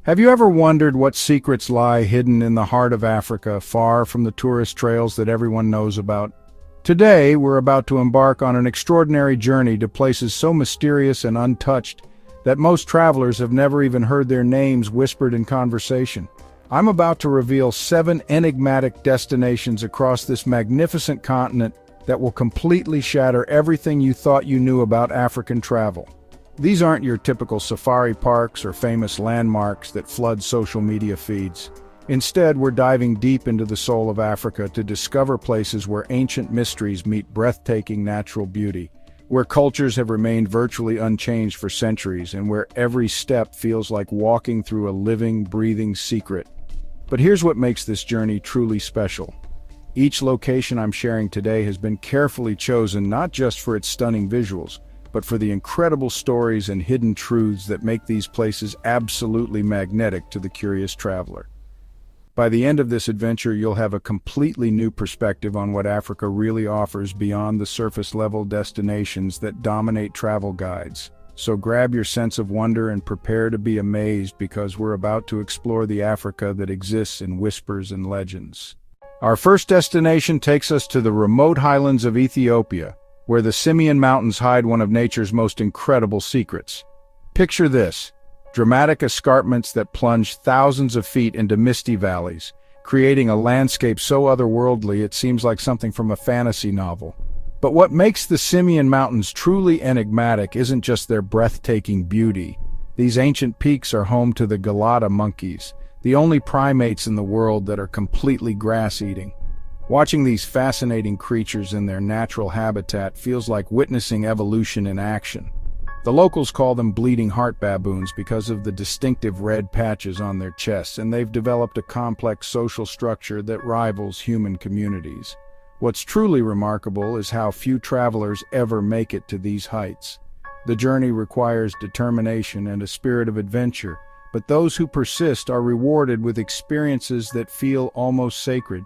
Have you ever wondered what secrets lie hidden in the heart of Africa, far from the tourist trails that everyone knows about? Today, we're about to embark on an extraordinary journey to places so mysterious and untouched that most travelers have never even heard their names whispered in conversation. I'm about to reveal 7 enigmatic destinations across this magnificent continent that will completely shatter everything you thought you knew about African travel. These aren't your typical safari parks or famous landmarks that flood social media feeds. Instead, we're diving deep into the soul of Africa to discover places where ancient mysteries meet breathtaking natural beauty, where cultures have remained virtually unchanged for centuries, and where every step feels like walking through a living, breathing secret. But here's what makes this journey truly special. Each location I'm sharing today has been carefully chosen not just for its stunning visuals, but for the incredible stories and hidden truths that make these places absolutely magnetic to the curious traveler. By the end of this adventure, you'll have a completely new perspective on what Africa really offers beyond the surface-level destinations that dominate travel guides. So grab your sense of wonder and prepare to be amazed, because we're about to explore the Africa that exists in whispers and legends. Our first destination takes us to the remote highlands of Ethiopia, where the Simien Mountains hide one of nature's most incredible secrets. Picture this: dramatic escarpments that plunge thousands of feet into misty valleys, creating a landscape so otherworldly it seems like something from a fantasy novel. But what makes the Simien Mountains truly enigmatic isn't just their breathtaking beauty. These ancient peaks are home to the Gelada monkeys, the only primates in the world that are completely grass-eating. Watching these fascinating creatures in their natural habitat feels like witnessing evolution in action. The locals call them bleeding heart baboons because of the distinctive red patches on their chests, and they've developed a complex social structure that rivals human communities. What's truly remarkable is how few travelers ever make it to these heights. The journey requires determination and a spirit of adventure, but those who persist are rewarded with experiences that feel almost sacred.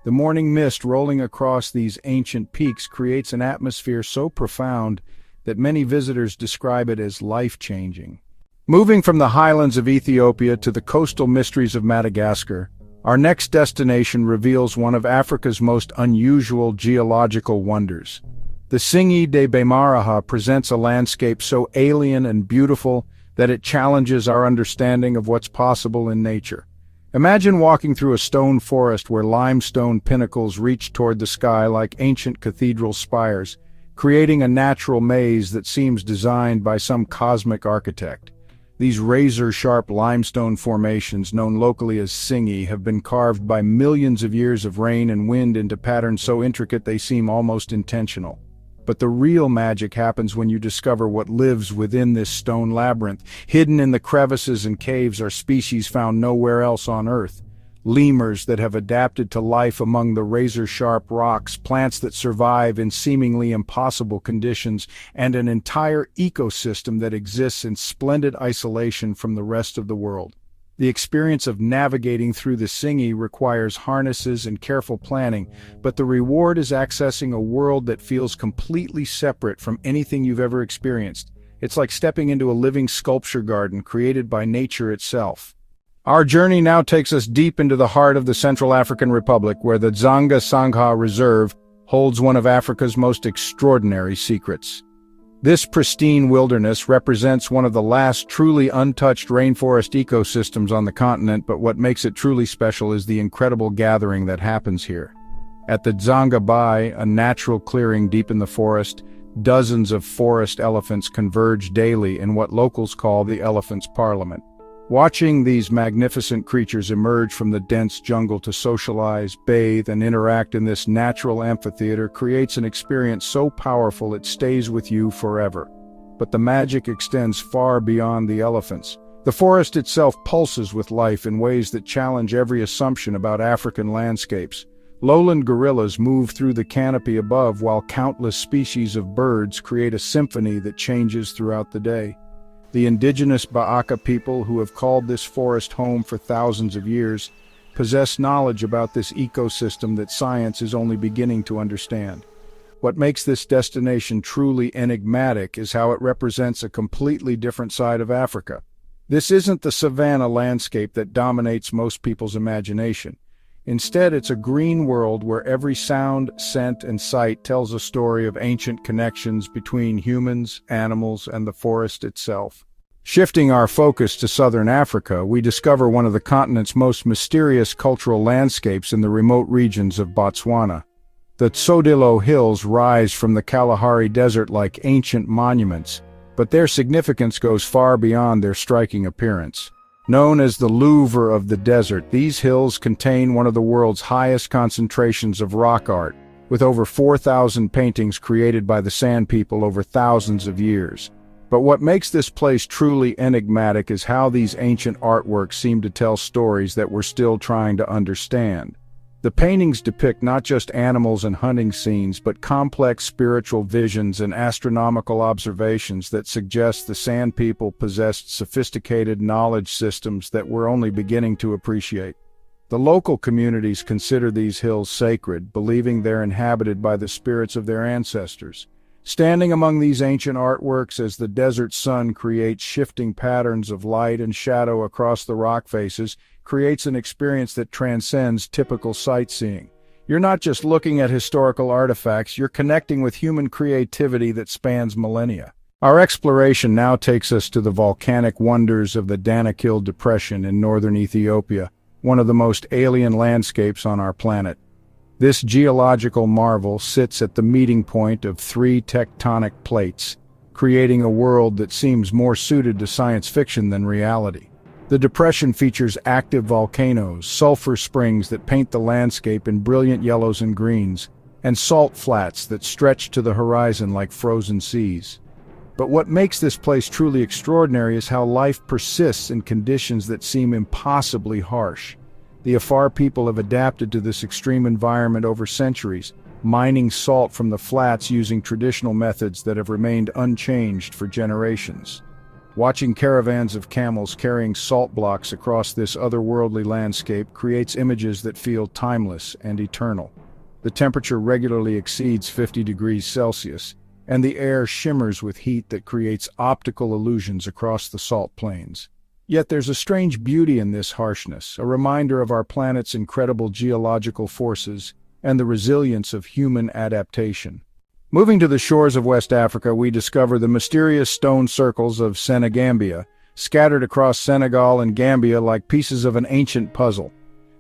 The morning mist rolling across these ancient peaks creates an atmosphere so profound that many visitors describe it as life-changing. Moving from the highlands of Ethiopia to the coastal mysteries of Madagascar, our next destination reveals one of Africa's most unusual geological wonders. The Tsingy de Bemaraha presents a landscape so alien and beautiful that it challenges our understanding of what's possible in nature. Imagine walking through a stone forest where limestone pinnacles reach toward the sky like ancient cathedral spires, creating a natural maze that seems designed by some cosmic architect. These razor-sharp limestone formations, known locally as Tsingy, have been carved by millions of years of rain and wind into patterns so intricate they seem almost intentional. But the real magic happens when you discover what lives within this stone labyrinth. Hidden in the crevices and caves are species found nowhere else on Earth. Lemurs that have adapted to life among the razor-sharp rocks, plants that survive in seemingly impossible conditions, and an entire ecosystem that exists in splendid isolation from the rest of the world. The experience of navigating through the Tsingy requires harnesses and careful planning, but the reward is accessing a world that feels completely separate from anything you've ever experienced. It's like stepping into a living sculpture garden created by nature itself. Our journey now takes us deep into the heart of the Central African Republic, where the Dzanga Sangha Reserve holds one of Africa's most extraordinary secrets. This pristine wilderness represents one of the last truly untouched rainforest ecosystems on the continent, but what makes it truly special is the incredible gathering that happens here. At the Dzanga Bai, a natural clearing deep in the forest, dozens of forest elephants converge daily in what locals call the Elephants' Parliament. Watching these magnificent creatures emerge from the dense jungle to socialize, bathe, and interact in this natural amphitheater creates an experience so powerful it stays with you forever. But the magic extends far beyond the elephants. The forest itself pulses with life in ways that challenge every assumption about African landscapes. Lowland gorillas move through the canopy above, while countless species of birds create a symphony that changes throughout the day. The indigenous Ba'aka people, who have called this forest home for thousands of years, possess knowledge about this ecosystem that science is only beginning to understand. What makes this destination truly enigmatic is how it represents a completely different side of Africa. This isn't the savanna landscape that dominates most people's imagination. Instead, it's a green world where every sound, scent, and sight tells a story of ancient connections between humans, animals, and the forest itself. Shifting our focus to southern Africa, we discover one of the continent's most mysterious cultural landscapes in the remote regions of Botswana. The Tsodilo Hills rise from the Kalahari Desert like ancient monuments, but their significance goes far beyond their striking appearance. Known as the Louvre of the desert, these hills contain one of the world's highest concentrations of rock art, with over 4,000 paintings created by the Sand People over thousands of years. But what makes this place truly enigmatic is how these ancient artworks seem to tell stories that we're still trying to understand. The paintings depict not just animals and hunting scenes, but complex spiritual visions and astronomical observations that suggest the Sand People possessed sophisticated knowledge systems that we're only beginning to appreciate. The local communities consider these hills sacred, believing they're inhabited by the spirits of their ancestors. Standing among these ancient artworks as the desert sun creates shifting patterns of light and shadow across the rock faces, creates an experience that transcends typical sightseeing. You're not just looking at historical artifacts, you're connecting with human creativity that spans millennia. Our exploration now takes us to the volcanic wonders of the Danakil Depression in northern Ethiopia, one of the most alien landscapes on our planet. This geological marvel sits at the meeting point of three tectonic plates, creating a world that seems more suited to science fiction than reality. The depression features active volcanoes, sulfur springs that paint the landscape in brilliant yellows and greens, and salt flats that stretch to the horizon like frozen seas. But what makes this place truly extraordinary is how life persists in conditions that seem impossibly harsh. The Afar people have adapted to this extreme environment over centuries, mining salt from the flats using traditional methods that have remained unchanged for generations. Watching caravans of camels carrying salt blocks across this otherworldly landscape creates images that feel timeless and eternal. The temperature regularly exceeds 50 degrees Celsius, and the air shimmers with heat that creates optical illusions across the salt plains. Yet there's a strange beauty in this harshness, a reminder of our planet's incredible geological forces and the resilience of human adaptation. Moving to the shores of West Africa, we discover the mysterious stone circles of Senegambia, scattered across Senegal and Gambia like pieces of an ancient puzzle.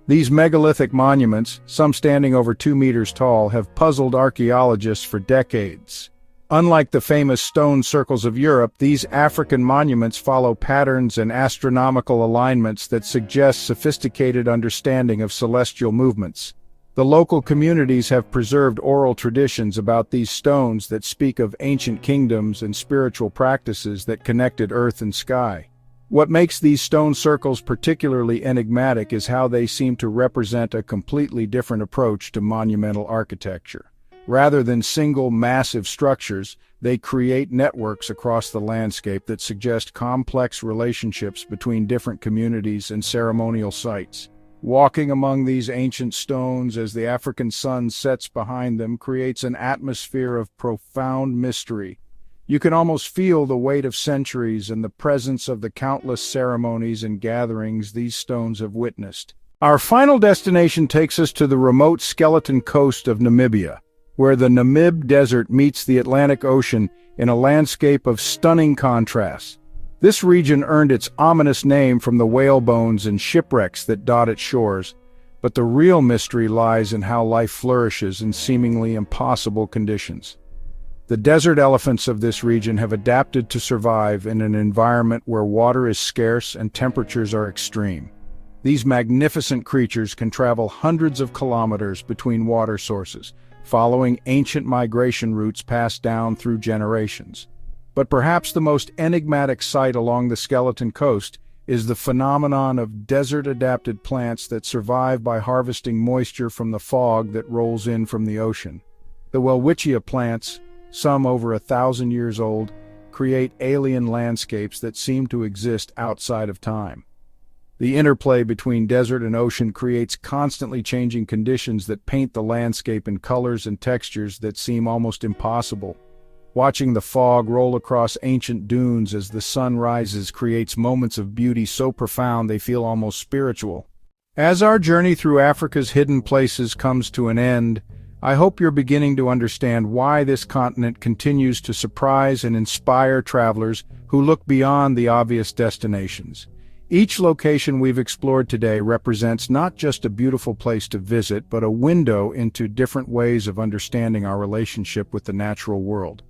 These megalithic monuments, some standing over 2 meters tall, have puzzled archaeologists for decades. Unlike the famous stone circles of Europe, these African monuments follow patterns and astronomical alignments that suggest sophisticated understanding of celestial movements. The local communities have preserved oral traditions about these stones that speak of ancient kingdoms and spiritual practices that connected earth and sky. What makes these stone circles particularly enigmatic is how they seem to represent a completely different approach to monumental architecture. Rather than single, massive structures, they create networks across the landscape that suggest complex relationships between different communities and ceremonial sites. Walking among these ancient stones as the African sun sets behind them creates an atmosphere of profound mystery. You can almost feel the weight of centuries and the presence of the countless ceremonies and gatherings these stones have witnessed. Our final destination takes us to the remote skeleton coast of Namibia, where the Namib Desert meets the Atlantic Ocean in a landscape of stunning contrasts. This region earned its ominous name from the whale bones and shipwrecks that dot its shores, but the real mystery lies in how life flourishes in seemingly impossible conditions. The desert elephants of this region have adapted to survive in an environment where water is scarce and temperatures are extreme. These magnificent creatures can travel hundreds of kilometers between water sources, following ancient migration routes passed down through generations. But perhaps the most enigmatic sight along the Skeleton Coast is the phenomenon of desert-adapted plants that survive by harvesting moisture from the fog that rolls in from the ocean. The Welwitschia plants, some over 1,000 years old, create alien landscapes that seem to exist outside of time. The interplay between desert and ocean creates constantly changing conditions that paint the landscape in colors and textures that seem almost impossible. Watching the fog roll across ancient dunes as the sun rises creates moments of beauty so profound they feel almost spiritual. As our journey through Africa's hidden places comes to an end, I hope you're beginning to understand why this continent continues to surprise and inspire travelers who look beyond the obvious destinations. Each location we've explored today represents not just a beautiful place to visit, but a window into different ways of understanding our relationship with the natural world.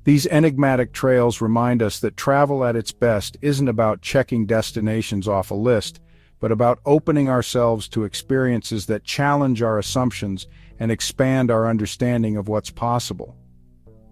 These enigmatic trails remind us that travel at its best isn't about checking destinations off a list, but about opening ourselves to experiences that challenge our assumptions and expand our understanding of what's possible.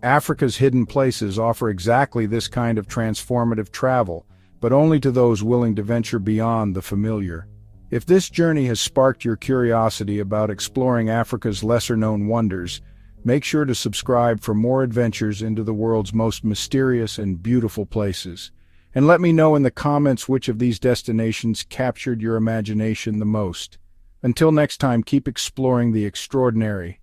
Africa's hidden places offer exactly this kind of transformative travel, but only to those willing to venture beyond the familiar. If this journey has sparked your curiosity about exploring Africa's lesser-known wonders, make sure to subscribe for more adventures into the world's most mysterious and beautiful places. And let me know in the comments which of these destinations captured your imagination the most. Until next time, keep exploring the extraordinary.